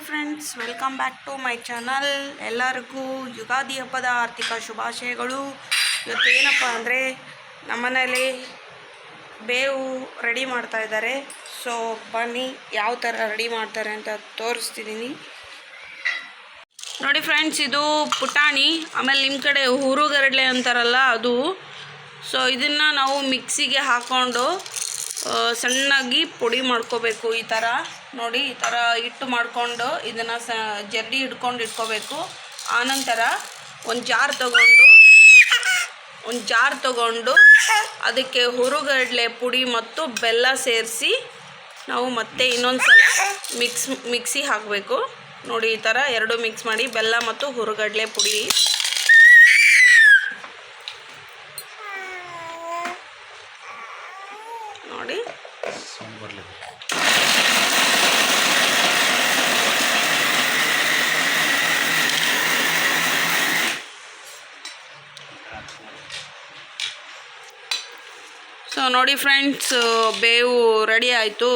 Hi friends, welcome back to my channel. ಎಲ್ಲರಿಗೂ ಯುಗಾದಿ ಹಬ್ಬದ ಆರ್ಥಿಕ ಶುಭಾಶಯಗಳು. ಇವತ್ತೇನಪ್ಪ ಅಂದರೆ ನಮ್ಮನೇಲಿ ಬೇವು ರೆಡಿ ಮಾಡ್ತಾ ಇದ್ದಾರೆ. ಸೊ ಬನ್ನಿ ಯಾವ ಥರ ರೆಡಿ ಮಾಡ್ತಾರೆ ಅಂತ ತೋರಿಸ್ತಿದ್ದೀನಿ ನೋಡಿ ಫ್ರೆಂಡ್ಸ್. ಇದು ಪುಟಾಣಿ, ಆಮೇಲೆ ನಿಮ್ಮ ಕಡೆ ಹುರುಗರಡ್ಲೆ ಅಂತಾರಲ್ಲ ಅದು. ಸೊ ಇದನ್ನು ನಾವು ಮಿಕ್ಸಿಗೆ ಹಾಕ್ಕೊಂಡು ಸಣ್ಣಾಗಿ ಪುಡಿ ಮಾಡ್ಕೋಬೇಕು. ಈ ಥರ ನೋಡಿ, ಈ ಥರ ಹಿಟ್ಟು ಮಾಡಿಕೊಂಡು ಇದನ್ನು ಜರಡಿ ಹಿಡ್ಕೊಂಡು ಇಟ್ಕೋಬೇಕು. ಆನಂತರ ಒಂದು ಜಾರ್ ತಗೊಂಡು ಅದಕ್ಕೆ ಹುರುಗಡ್ಲೆ ಪುಡಿ ಮತ್ತು ಬೆಲ್ಲ ಸೇರಿಸಿ ನಾವು ಮತ್ತೆ ಇನ್ನೊಂದು ಸಲ ಮಿಕ್ಸಿ ಹಾಕಬೇಕು. ನೋಡಿ, ಈ ಥರ ಎರಡು ಮಿಕ್ಸ್ ಮಾಡಿ ಬೆಲ್ಲ ಮತ್ತು ಹುರುಗಡ್ಲೆ ಪುಡಿ ನೋಡಿ. ಸೊ ನೋಡಿ ಫ್ರೆಂಡ್ಸ್, ಬೇವು ರೆಡಿ ಆಯಿತು.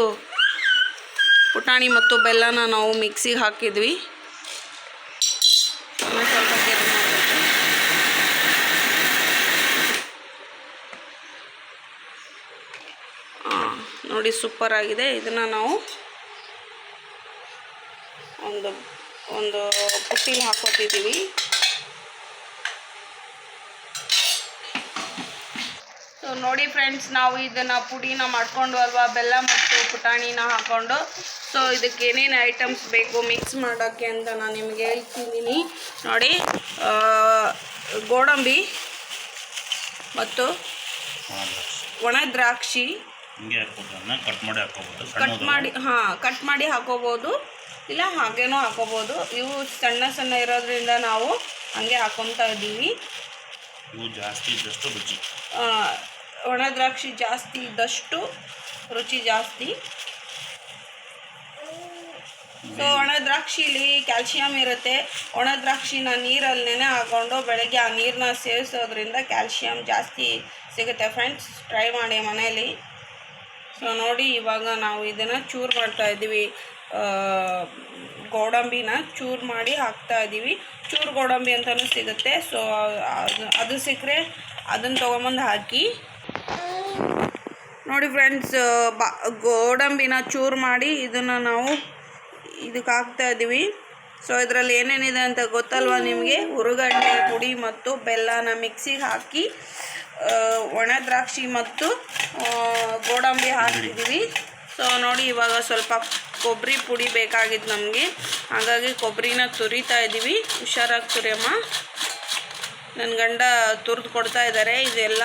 ಪುಟಾಣಿ ಮತ್ತು ಬೆಲ್ಲನ ನಾವು ಮಿಕ್ಸಿಗೆ ಹಾಕಿದ್ವಿ. ಸ್ವಲ್ಪ ನೋಡಿ, ಸೂಪರ್ ಆಗಿದೆ. ಇದನ್ನು ನಾವು ಒಂದು ಪುಟ್ಟಿಲಿ ಹಾಕೋತಿದ್ದೀವಿ. ಸೊ ನೋಡಿ ಫ್ರೆಂಡ್ಸ್, ನಾವು ಇದನ್ನು ಪುಡಿನ ಮಾಡ್ಕೊಂಡು ಅಲ್ವಾ, ಬೆಲ್ಲ ಮತ್ತು ಪುಟಾಣಿನ ಹಾಕ್ಕೊಂಡು. ಸೊ ಇದಕ್ಕೆ ಏನೇನು ಐಟಮ್ಸ್ ಬೇಕು ಮಿಕ್ಸ್ ಮಾಡೋಕ್ಕೆ ಅಂತ ನಾನು ನಿಮಗೆ ಹೇಳ್ತಿದ್ದೀನಿ ನೋಡಿ. ಗೋಡಂಬಿ ಮತ್ತು ಒಣ ದ್ರಾಕ್ಷಿ ಕಟ್ ಮಾಡಿ ಹಾಕೋಬೋದು, ಇಲ್ಲ ಹಾಗೇನೂ ಹಾಕೋಬೋದು. ಇವು ಸಣ್ಣ ಸಣ್ಣ ಇರೋದ್ರಿಂದ ನಾವು ಹಾಗೆ ಹಾಕೊತಾ ಇದ್ದೀವಿ. ಒಣ ದ್ರಾಕ್ಷಿ ಜಾಸ್ತಿ ಇದ್ದಷ್ಟು ರುಚಿ ಜಾಸ್ತಿ. ಸೊ ಒಣ ದ್ರಾಕ್ಷಿಲಿ ಕ್ಯಾಲ್ಶಿಯಂ ಇರುತ್ತೆ. ಒಣ ದ್ರಾಕ್ಷಿನ ನೀರಲ್ಲಿ ನೆನೆ ಹಾಕ್ಕೊಂಡು ಬೆಳಗ್ಗೆ ಆ ನೀರನ್ನ ಸೇವಿಸೋದ್ರಿಂದ ಕ್ಯಾಲ್ಶಿಯಂ ಜಾಸ್ತಿ ಸಿಗುತ್ತೆ. ಫ್ರೆಂಡ್ಸ್, ಟ್ರೈ ಮಾಡಿ ಮನೆಯಲ್ಲಿ. ಸೊ ನೋಡಿ, ಇವಾಗ ನಾವು ಇದನ್ನು ಚೂರು ಮಾಡ್ತಾ ಇದ್ದೀವಿ. ಗೋಡಂಬಿನ ಚೂರು ಮಾಡಿ ಹಾಕ್ತಾ ಇದ್ದೀವಿ. ಚೂರು ಗೋಡಂಬಿ ಅಂತಲೂ ಸಿಗುತ್ತೆ. ಸೊ ಅದು ಸಿಕ್ಕರೆ ಅದನ್ನು ತೊಗೊಂಬಂದು ಹಾಕಿ ನೋಡಿ ಫ್ರೆಂಡ್ಸ್. ಗೋಡಂಬಿನ ಚೂರು ಮಾಡಿ ಇದನ್ನು ನಾವು ಇದಕ್ಕೆ ಹಾಕ್ತಾ ಇದ್ದೀವಿ. ಸೊ ಇದರಲ್ಲಿ ಏನೇನಿದೆ ಅಂತ ಗೊತ್ತಲ್ವ ನಿಮಗೆ. ಹುರುಗಡ್ಲೆ ಪುಡಿ ಮತ್ತು ಬೆಲ್ಲನ ಮಿಕ್ಸಿಗೆ ಹಾಕಿ ಒಣ ದ್ರಾಕ್ಷಿ ಮತ್ತು ಗೋಡಂಬಿ ಹಾಕಿದ್ದೀವಿ. ಸೊ ನೋಡಿ, ಇವಾಗ ಸ್ವಲ್ಪ ಕೊಬ್ಬರಿ ಪುಡಿ ಬೇಕಾಗಿತ್ತು ನಮಗೆ, ಹಾಗಾಗಿ ಕೊಬ್ಬರಿನ ತುರಿತಾ ಇದ್ದೀವಿ. ಹುಷಾರಾಗಿ ತುರಿಯಮ್ಮ. ನನ್ನ ಗಂಡ ತುರಿದು ಕೊಡ್ತಾ ಇದ್ದಾರೆ. ಇದೆಲ್ಲ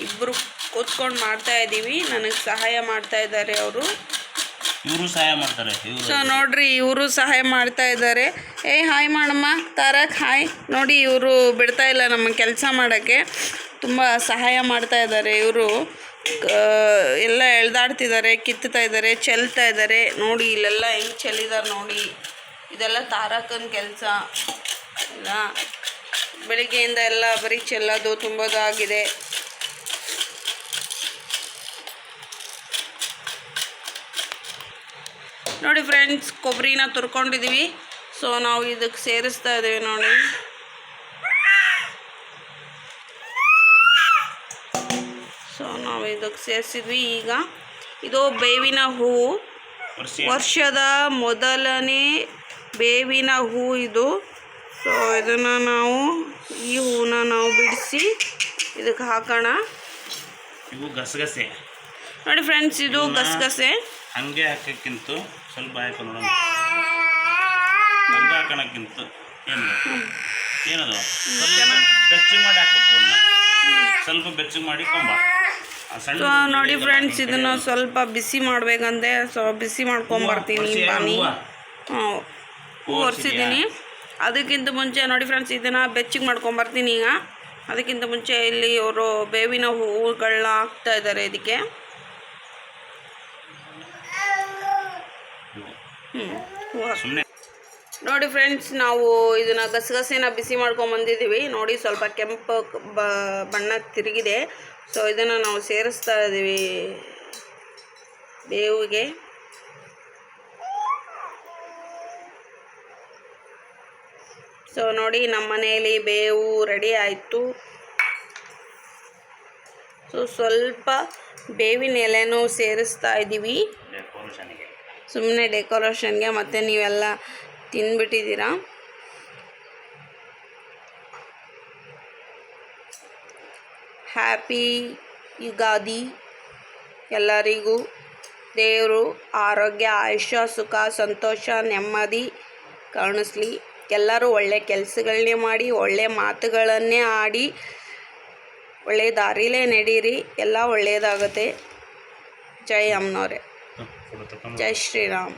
ಇಬ್ಬರು ಕೂತ್ಕೊಂಡು ಮಾಡ್ತಾ ಇದ್ದೀವಿ. ನನಗೆ ಸಹಾಯ ಮಾಡ್ತಾ ಇದ್ದಾರೆ ಅವರು. ಸೊ ನೋಡ್ರಿ, ಇವರು ಸಹಾಯ ಮಾಡ್ತಾ ಇದ್ದಾರೆ. ಹಾಯ್ ಮಾಡಮ್ಮ, ತಾರಕ್ ಹಾಯ್. ನೋಡಿ, ಇವರು ಬಿಡ್ತಾ ಇಲ್ಲ ನಮ್ಮ ಕೆಲಸ ಮಾಡೋಕ್ಕೆ. ತುಂಬ ಸಹಾಯ ಮಾಡ್ತಾ ಇದ್ದಾರೆ ಇವರು. ಎಲ್ಲ ಎಳ್ದಾಡ್ತಿದ್ದಾರೆ, ಕಿತ್ತುತ್ತಾ ಇದ್ದಾರೆ, ಚೆಲ್ತಾ ಇದ್ದಾರೆ. ನೋಡಿ, ಇಲ್ಲೆಲ್ಲ ಹೆಂಗೆ ಚೆಲ್ಲಿದ್ದಾರೆ ನೋಡಿ. ಇದೆಲ್ಲ ತಾರಕನ ಕೆಲಸ ಇಲ್ಲ. ಬೆಳಿಗ್ಗೆಯಿಂದ ಎಲ್ಲ ಬರೀ ಚೆಲ್ಲೋದು ತುಂಬೋದು ಆಗಿದೆ. ನೋಡಿ ಫ್ರೆಂಡ್ಸ್, ಕೊಬ್ಬರಿನ ತುರ್ಕೊಂಡಿದ್ದೀವಿ. ಸೊ ನಾವು ಇದಕ್ಕೆ ಸೇರಿಸ್ತಾ ಇದ್ದೀವಿ ನೋಡಿ. ಸೊ ನಾವು ಇದಕ್ಕೆ ಸೇರಿಸಿದ್ವಿ. ಈಗ ಇದು ಬೇವಿನ ಹೂವು, ವರ್ಷದ ಮೊದಲನೇ ಬೇವಿನ ಹೂವು ಇದು. ಸೊ ಇದನ್ನು ಈ ಹೂವನ್ನ ನಾವು ಬಿಡಿಸಿ ಇದಕ್ಕೆ ಹಾಕೋಣ. ಇವು ಗಸಗಸೆ ನೋಡಿ ಫ್ರೆಂಡ್ಸ್, ಇದು ಗಸಗಸೆ. ಹಂಗೆ ಹಾಕೋಕ್ಕಿಂತ ಸ್ವಲ್ಪ ಹಾಕೋಣ. ಹಂಗೆ ಹಾಕೋಣಕ್ಕಿಂತ ಏನದು ಬೆಚ್ಚಗೆ ಮಾಡಿ ಹಾಕ್ಬೇಕು. ಸ್ವಲ್ಪ ಬೆಚ್ಚಗೆ ಮಾಡಿ ಕೊಂಬ. ಸೊ ನೋಡಿ ಫ್ರೆಂಡ್ಸ್, ಇದನ್ನು ಸ್ವಲ್ಪ ಬಿಸಿ ಮಾಡಬೇಕಂತೆ. ಸೊ ಬಿಸಿ ಮಾಡ್ಕೊಂಬರ್ತೀನಿ. ಬಾನಿ ಹೂವು ಒರೆಸಿದ್ದೀನಿ. ಅದಕ್ಕಿಂತ ಮುಂಚೆ ನೋಡಿ ಫ್ರೆಂಡ್ಸ್, ಇದನ್ನು ಬೆಚ್ಚಗೆ ಮಾಡ್ಕೊಂಬರ್ತೀನಿ. ಈಗ ಅದಕ್ಕಿಂತ ಮುಂಚೆ ಇಲ್ಲಿ ಅವರು ಬೇವಿನ ಹೂವುಗಳನ್ನ ಹಾಕ್ತಾ ಇದ್ದಾರೆ ಇದಕ್ಕೆ. ನೋಡಿ ಫ್ರೆಂಡ್ಸ್, ನಾವು ಇದನ್ನು ಗಸಗಸೆನ ಬಿಸಿ ಮಾಡ್ಕೊಂಬಂದಿದ್ದೀವಿ. ನೋಡಿ, ಸ್ವಲ್ಪ ಕೆಂಪು ಬಣ್ಣ ತಿರುಗಿದೆ. ಸೊ ಇದನ್ನು ನಾವು ಸೇರಿಸ್ತಾ ಇದ್ದೀವಿ ಬೇವಿಗೆ. ಸೊ ನೋಡಿ ನಮ್ಮ ಮನೆಯಲ್ಲಿ ಬೇವು ರೆಡಿ ಆಯಿತು. ಸೊ ಸ್ವಲ್ಪ ಬೇವಿನ ಎಲೆನೂ ಸೇರಿಸ್ತಾ ಇದ್ದೀವಿ ಡೆಕೋರೇಷನ್ಗೆ. ಸುಮ್ಮನೆ ಡೆಕೋರೇಷನ್ಗೆ. ಮತ್ತು ನೀವೆಲ್ಲ ತಿಂದ್ಬಿಟ್ಟಿದ್ದೀರಾ. ಹ್ಯಾಪಿ ಯುಗಾದಿ ಎಲ್ಲರಿಗೂ. ದೇವರು ಆರೋಗ್ಯ, ಆಯುಷ್ಯ, ಸುಖ, ಸಂತೋಷ, ನೆಮ್ಮದಿ ಕಾಣಿಸ್ಲಿ. ಎಲ್ಲರೂ ಒಳ್ಳೆ ಕೆಲಸಗಳನ್ನೇ ಮಾಡಿ, ಒಳ್ಳೆ ಮಾತುಗಳನ್ನೇ ಆಡಿ, ಒಳ್ಳೆ ದಾರಿಲೇ ನಡೀರಿ. ಎಲ್ಲ ಒಳ್ಳೆಯದಾಗುತ್ತೆ. ಜೈ ಅಮ್ಮನವ್ರೆ, ಜೈ ಶ್ರೀರಾಮ್.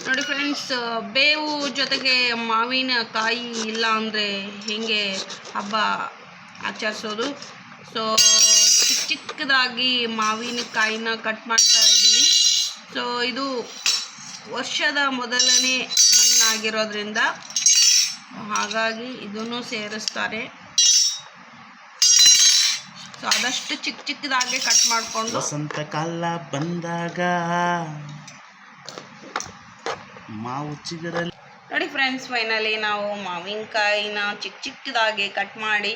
ನೋಡಿ ಫ್ರೆಂಡ್ಸ್, ಬೇವು ಜೊತೆಗೆ ಮಾವಿನಕಾಯಿ ಇಲ್ಲ ಅಂದರೆ ಹೇಗೆ ಹಬ್ಬ ಆಚರಿಸೋದು. ಸೊ ಚಿಕ್ಕದಾಗಿ ಮಾವಿನಕಾಯಿನ ಕಟ್ ಮಾಡ್ತಾ ಇದ್ದೀವಿ. ಸೊ ಇದು ವರ್ಷದ ಮೊದಲನೇ ಹಣ್ಣಾಗಿರೋದ್ರಿಂದ ಹಾಗಾಗಿ ಇದನ್ನು ಸೇರಿಸ್ತಾರೆ. ಸೊ ಆದಷ್ಟು ಚಿಕ್ಕದಾಗಿ ಕಟ್ ಮಾಡಿಕೊಂಡು. ವಸಂತ ಕಾಲ ಬಂದಾಗ ಮಾವು ಚಿಗುರಲ್ಲಿ. ನೋಡಿ ಫ್ರೆಂಡ್ಸ್, ಫೈನಲಿ ನಾವು ಮಾವಿನಕಾಯಿನ ಚಿಕ್ಕದಾಗಿ ಕಟ್ ಮಾಡಿ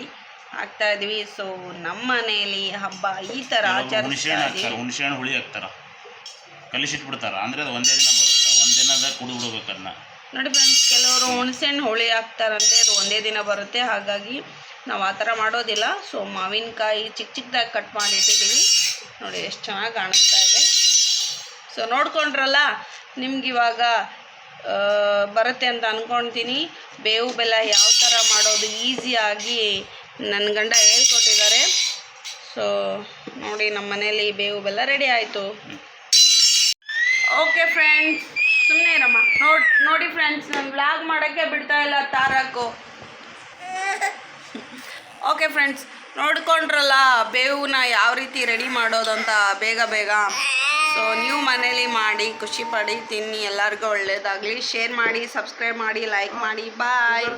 ಹಾಕ್ತಾ ಇದ್ವಿ. ಸೊ ನಮ್ಮ ಮನೆಯಲ್ಲಿ ಹಬ್ಬ ಈ ಥರ ಆಚರಿಸ್ತಾ ಇದ್ದೀವಿ. ಹುಣಸೆಹಣ್ಣು ಹುಳಿ ಹಾಕ್ತಾರ, ಕಲಿಸಿಟ್ಬಿಡ್ತಾರ. ಅಂದರೆ ಅದು ಒಂದೇ ದಿನ ಬರುತ್ತೆ, ಒಂದು ದಿನದ ಕುಡಿ ಬಿಡ್ಬೇಕು ಅದನ್ನ. ನೋಡಿ ಫ್ರೆಂಡ್ಸ್, ಕೆಲವರು ಹುಣಸೆಹಣ್ಣು ಹುಳಿ ಹಾಕ್ತಾರಂತೆ, ಅದು ಒಂದೇ ದಿನ ಬರುತ್ತೆ. ಹಾಗಾಗಿ ನಾವು ಆ ಥರ ಮಾಡೋದಿಲ್ಲ. ಸೊ ಮಾವಿನಕಾಯಿ ಚಿಕ್ಕದಾಗಿ ಕಟ್ ಮಾಡಿ ಇಟ್ಟಿದ್ದೀವಿ. ನೋಡಿ ಎಷ್ಟು ಚೆನ್ನಾಗಿ ಕಾಣಿಸ್ತಾ ಇದೆ. ಸೊ ನೋಡ್ಕೊಂಡ್ರಲ್ಲ, ನಿಮ್ಗಿವಾಗ ಬರುತ್ತೆ ಅಂತ ಅಂದ್ಕೊಳ್ತೀನಿ. ಬೇವು ಬೆಲ್ಲ ಯಾವ ಥರ ಮಾಡೋದು ಈಸಿಯಾಗಿ ನನ್ನ ಗಂಡ ಹೇಳ್ಕೊಟ್ಟಿದ್ದಾರೆ. ಸೊ ನೋಡಿ, ನಮ್ಮ ಮನೇಲಿ ಬೇವು ಬೆಲ್ಲ ರೆಡಿ ಆಯಿತು. ಓಕೆ ಫ್ರೆಂಡ್ಸ್, ಸುಮ್ಮನೆ ಇರಮ್ಮ. ನೋಡಿ ಫ್ರೆಂಡ್ಸ್, ನಾನು ವ್ಲಾಗ್ ಮಾಡೋಕ್ಕೆ ಬಿಡ್ತಾ ಇಲ್ಲ ತಾರಕು. ಓಕೆ ಫ್ರೆಂಡ್ಸ್, ನೋಡ್ಕೊಂಡ್ರಲ್ಲ ಬೇವನ್ನ ಯಾವ ರೀತಿ ರೆಡಿ ಮಾಡೋದಂತ ಬೇಗ. ಸೊ ನೀವು ಮನೇಲಿ ಮಾಡಿ ಖುಷಿ ಪಡಿ, ತಿನ್ನಿ. ಎಲ್ಲರಿಗೂ ಒಳ್ಳೆಯದಾಗಲಿ. ಶೇರ್ ಮಾಡಿ, ಸಬ್ಸ್ಕ್ರೈಬ್ ಮಾಡಿ, ಲೈಕ್ ಮಾಡಿ. ಬಾಯ್.